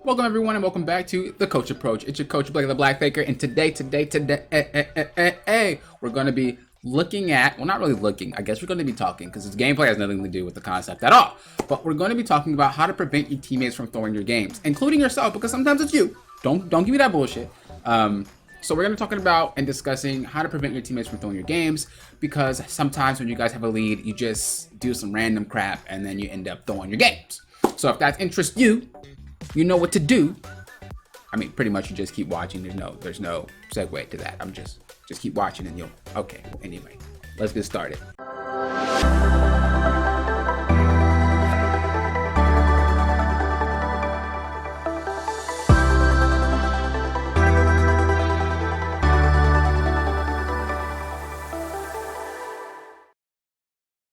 Welcome everyone and welcome back to The Coach Approach. It's your coach Blake the Black Faker, and today, we're going to be looking at, well, not really looking, I guess we're going to be talking, because this gameplay has nothing to do with the concept at all, but we're going to be talking about how to prevent your teammates from throwing your games, including yourself, because sometimes it's you. Don't give me that bullshit. So we're going to be talking about and discussing how to prevent your teammates from throwing your games, because sometimes when you guys have a lead, you just do some random crap and then you end up throwing your games. So if that interests you, you know what to do. I mean, pretty much you just keep watching. There's no segue to that. I'm just keep watching and you'll, okay. Well, anyway, let's get started.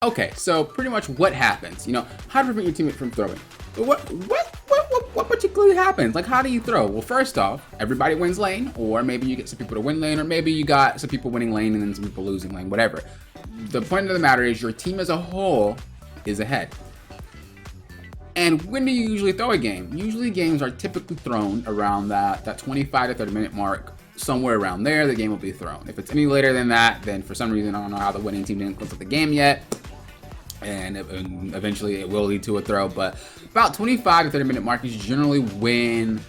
Okay, so pretty much what happens, how to prevent your teammate from throwing. What particularly happens? Like, how do you throw? Well, first off, everybody wins lane, or maybe you get some people to win lane, or maybe you got some people winning lane and then some people losing lane, whatever. The point of the matter is your team as a whole is ahead. And when do you usually throw a game? Usually games are typically thrown around that 25 to 30 minute mark. Somewhere around there, the game will be thrown. If it's any later than that, then for some reason, I don't know how the winning team didn't close up the game yet. And eventually it will lead to a throw, but about 25 to 30 minute mark is generally when,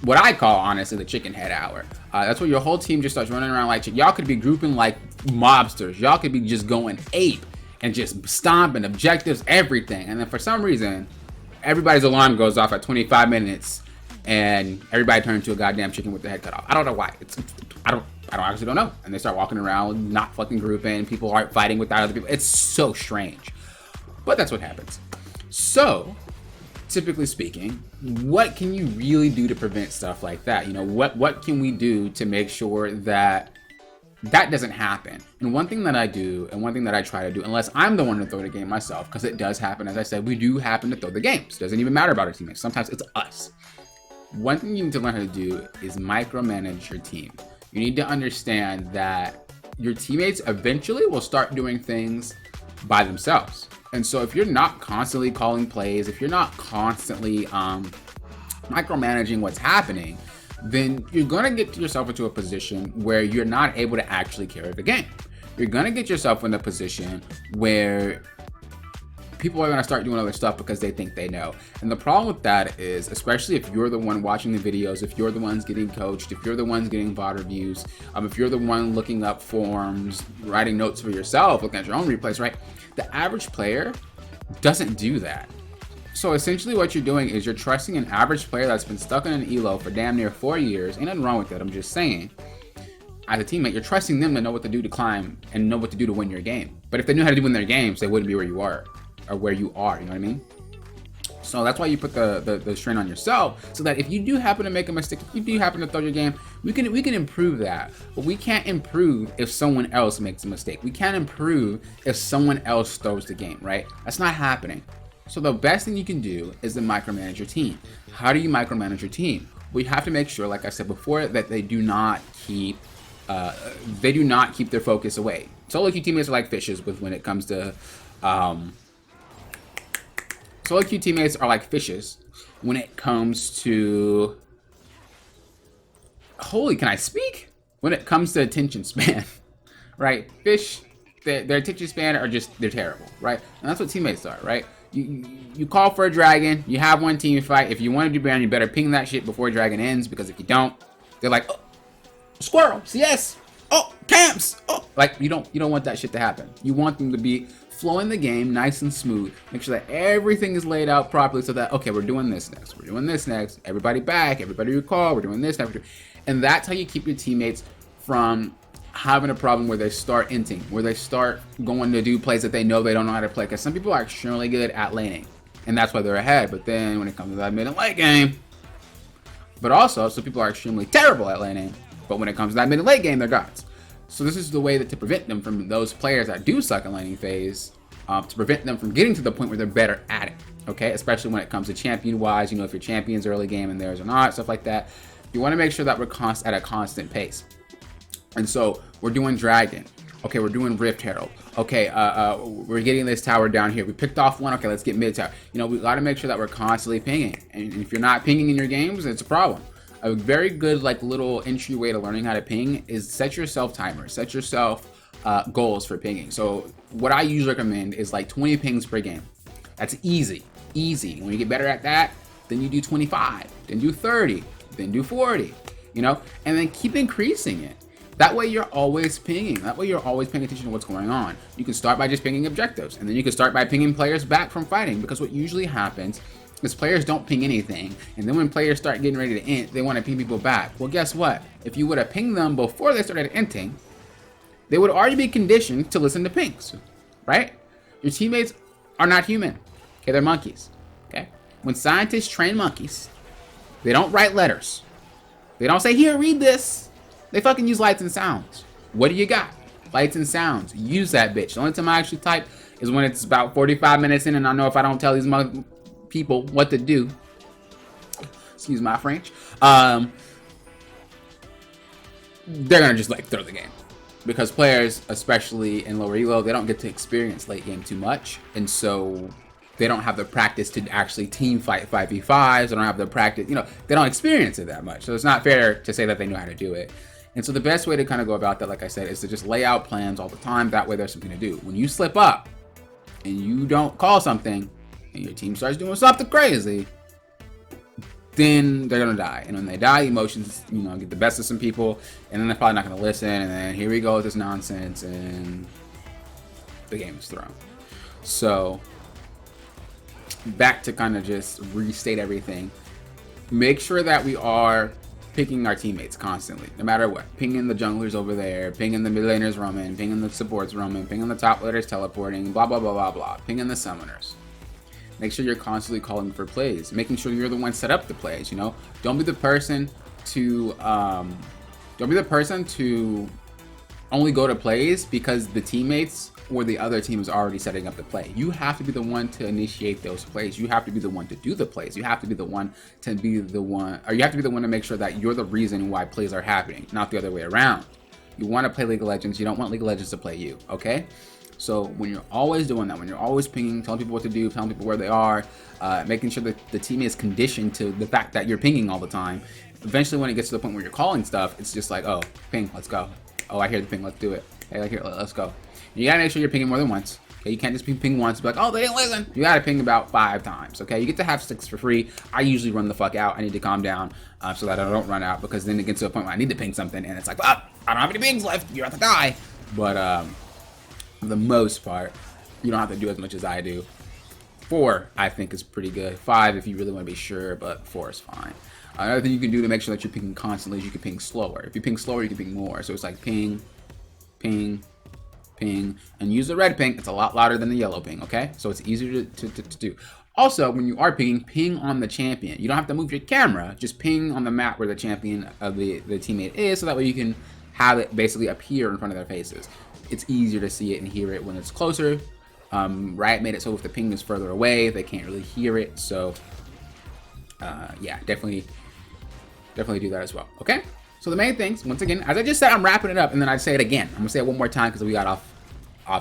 what I call honestly, the chicken head hour. That's where your whole team just starts running around like y'all could be grouping like mobsters. Y'all could be just going ape and just stomping objectives, everything. And then for some reason, everybody's alarm goes off at 25 minutes and everybody turns into a goddamn chicken with their head cut off. I don't know why. I actually don't know. And they start walking around not fucking grouping. People aren't fighting with other people. It's so strange. But that's what happens. So, typically speaking, what can you really do to prevent stuff like that? What can we do to make sure that that doesn't happen? And one thing that I do, and one thing that I try to do, unless I'm the one to throw the game myself, because it does happen, as I said, we do happen to throw the games. Doesn't even matter about our teammates. Sometimes it's us. One thing you need to learn how to do is micromanage your team. You need to understand that your teammates eventually will start doing things by themselves. And so if you're not constantly calling plays, if you're not constantly micromanaging what's happening, then you're going to get yourself into a position where you're not able to actually carry the game. You're going to get yourself in a position where people are going to start doing other stuff because they think they know. And the problem with that is, especially if you're the one watching the videos, if you're the ones getting coached, if you're the ones getting VOD reviews, if you're the one looking up forms, writing notes for yourself, looking at your own replays, right? The average player doesn't do that. So essentially what you're doing is you're trusting an average player that's been stuck in an elo for damn near 4 years. Ain't nothing wrong with that. I'm just saying, as a teammate, you're trusting them to know what to do to climb and know what to do to win your game. But if they knew how to win their games, they wouldn't be where you are. Or where you are, you know what I mean? So that's why you put the strain on yourself, so that if you do happen to make a mistake, if you do happen to throw your game, we can improve that. But we can't improve if someone else makes a mistake. We can't improve if someone else throws the game, right? That's not happening. So the best thing you can do is to micromanage your team. How do you micromanage your team? Well, you have to make sure, like I said before, that they do not keep their focus away. Solo queue teammates are like fishes when it comes to solo queue teammates are like fishes when it comes to can I speak? When it comes to attention span, right? Fish, their attention span they're terrible, right? And that's what teammates are, right? You call for a dragon, you have one team fight. If you want to do bad, you better ping that shit before dragon ends, because if you don't, they're like, oh, squirrel, CS, oh, camps, oh, like you don't want that shit to happen. You want them to be flowing the game nice and smooth. Make sure that everything is laid out properly, so that, okay, we're doing this next, we're doing this next, everybody back, everybody recall, we're doing this next. And that's how you keep your teammates from having a problem where they start inting, where they start going to do plays that they know they don't know how to play. Because some people are extremely good at laning, and that's why they're ahead. But then when it comes to that mid and late game, but also some people are extremely terrible at laning, but when it comes to that mid and late game, they're gods. So this is the way to prevent them from those players that do suck in laning phase, to prevent them from getting to the point where they're better at it, okay? Especially when it comes to champion-wise, if your champion's early game and theirs are not, stuff like that. You want to make sure that we're at a constant pace. And so we're doing dragon. Okay, we're doing Rift Herald. Okay, we're getting this tower down here. We picked off one. Okay, let's get mid tower. You know, we got to make sure that we're constantly pinging. And if you're not pinging in your games, it's a problem. A very good like little entry way to learning how to ping is set yourself timers. Set yourself goals for pinging. So what I usually recommend is like 20 pings per game. That's easy. When you get better at that, then you do 25, then do 30, then do 40, you know, and then keep increasing it. That way you're always pinging. That way you're always paying attention to what's going on. You can start by just pinging objectives, and then you can start by pinging players back from fighting, because what usually happens is players don't ping anything, and then when players start getting ready to int, they want to ping people back. Well, guess what? If you would have pinged them before they started inting, they would already be conditioned to listen to pings, right? Your teammates are not human. Okay, they're monkeys. Okay? When scientists train monkeys, they don't write letters. They don't say, here, read this. They fucking use lights and sounds. What do you got? Lights and sounds. Use that bitch. The only time I actually type is when it's about 45 minutes in, and I know if I don't tell these people what to do, excuse my French, they're gonna just like throw the game. Because players, especially in lower elo, they don't get to experience late game too much, and so they don't have the practice to actually team fight 5v5s. They don't have the practice, you know, they don't experience it that much. So it's not fair to say that they know how to do it. And so the best way to kind of go about that, like I said, is to just lay out plans all the time. That way there's something to do. When you slip up and you don't call something and your team starts doing something crazy, then they're gonna die. And when they die, emotions, you know, get the best of some people, and then they're probably not gonna listen, and then here we go with this nonsense, and the game is thrown. So back to kind of just restate everything. Make sure that we are picking our teammates constantly, no matter what. Pinging the junglers over there, pinging the mid laners roaming, pinging the supports roaming, pinging the top laners teleporting, blah blah blah blah blah, pinging the summoners. Make sure you're constantly calling for plays, making sure you're the one set up the plays. You know, don't be the person to only go to plays because the teammates or the other team is already setting up the play. You have to be the one to initiate those plays. You have to be the one to do the plays. You have to be the one to make sure that you're the reason why plays are happening, not the other way around. You want to play League of Legends. You don't want League of Legends to play you, okay? So when you're always doing that, when you're always pinging, telling people what to do, telling people where they are, making sure that the team is conditioned to the fact that you're pinging all the time, eventually when it gets to the point where you're calling stuff, it's just like, oh, ping, let's go. Oh, I hear the ping, let's do it. Hey, like here, let's go. You gotta make sure you're pinging more than once. Okay, you can't just ping once and be like, oh, they didn't listen. You gotta ping about 5 times, okay? You get to have 6 for free. I usually run the fuck out. I need to calm down so that I don't run out, because then it gets to a point where I need to ping something, and it's like, I don't have any pings left. You're about to die. But for the most part, you don't have to do as much as I do. 4, I think, is pretty good. 5, if you really want to be sure, but 4 is fine. Another thing you can do to make sure that you're pinging constantly is you can ping slower. If you ping slower, you can ping more. So it's like ping, ping, ping, and use the red ping. It's a lot louder than the yellow ping, okay? So it's easier to do. Also, when you are pinging, ping on the champion. You don't have to move your camera. Just ping on the map where the champion of the teammate is, so that way you can have it basically appear in front of their faces. It's easier to see it and hear it when it's closer. Riot made it so if the ping is further away, they can't really hear it. So yeah, definitely do that as well. Okay, so the main things, once again, as I just said, I'm wrapping it up, and then I say it again. I'm gonna say it one more time because we got off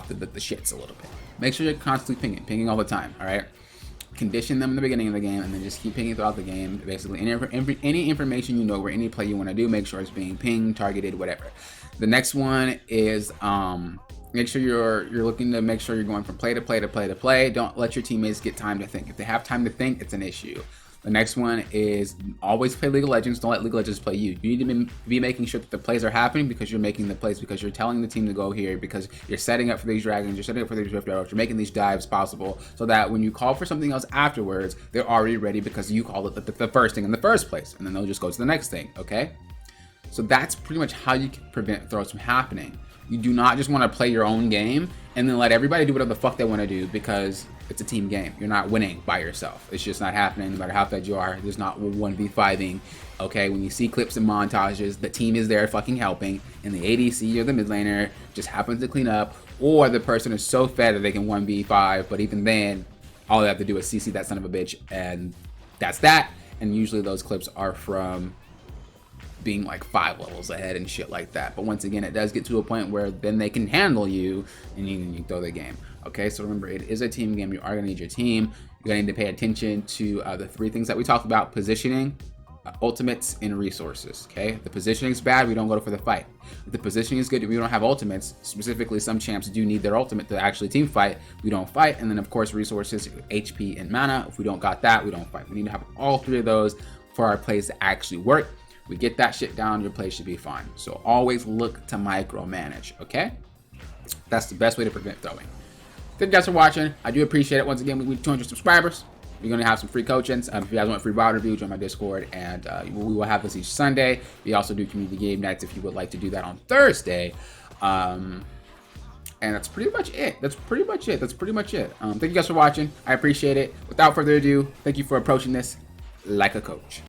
the shits a little bit. Make sure you're constantly pinging all the time. All right, condition them in the beginning of the game, and then just keep pinging throughout the game. Basically, any information you know or any play you want to do, make sure it's being pinged, targeted, whatever. The next one is make sure you're looking to make sure you're going from play to play to play to play. Don't let your teammates get time to think. If they have time to think, it's an issue. The next one is always play League of Legends. Don't let League of Legends play you. You need to be making sure that the plays are happening because you're making the plays, because you're telling the team to go here, because you're setting up for these dragons, you're setting up for these rift arrows, you're making these dives possible, so that when you call for something else afterwards, they're already ready because you called it the first thing in the first place, and then they'll just go to the next thing, okay? So that's pretty much how you can prevent throws from happening. You do not just want to play your own game and then let everybody do whatever the fuck they want to do, because it's a team game. You're not winning by yourself. It's just not happening. No matter how fed you are, there's not 1v5ing. Okay, when you see clips and montages, the team is there fucking helping, and the ADC or the mid laner just happens to clean up, or the person is so fed that they can 1v5, but even then, all they have to do is CC that son of a bitch, and that's that. And usually those clips are from being like 5 levels ahead and shit like that. But once again, it does get to a point where then they can handle you and you throw the game. Okay, so remember, it is a team game. You are gonna need your team. You're gonna need to pay attention to the 3 things that we talked about: positioning, ultimates, and resources. Okay, the positioning is bad, we don't go for the fight. If the positioning is good, we don't have ultimates. Specifically, some champs do need their ultimate to actually team fight. We don't fight. And then of course resources, HP and mana. If we don't got that, we don't fight. We need to have all 3 of those for our plays to actually work. We get that shit down, your play should be fine. So always look to micromanage. Okay, that's the best way to prevent throwing. Thank you guys for watching. I do appreciate it. Once again, we need 200 subscribers. We're going to have some free coachings. If you guys want free WoW review, join my Discord, and we will have this each Sunday. We also do community game nights if you would like to do that on Thursday. And that's pretty much it. Thank you guys for watching. I appreciate it. Without further ado, thank you for approaching this like a coach.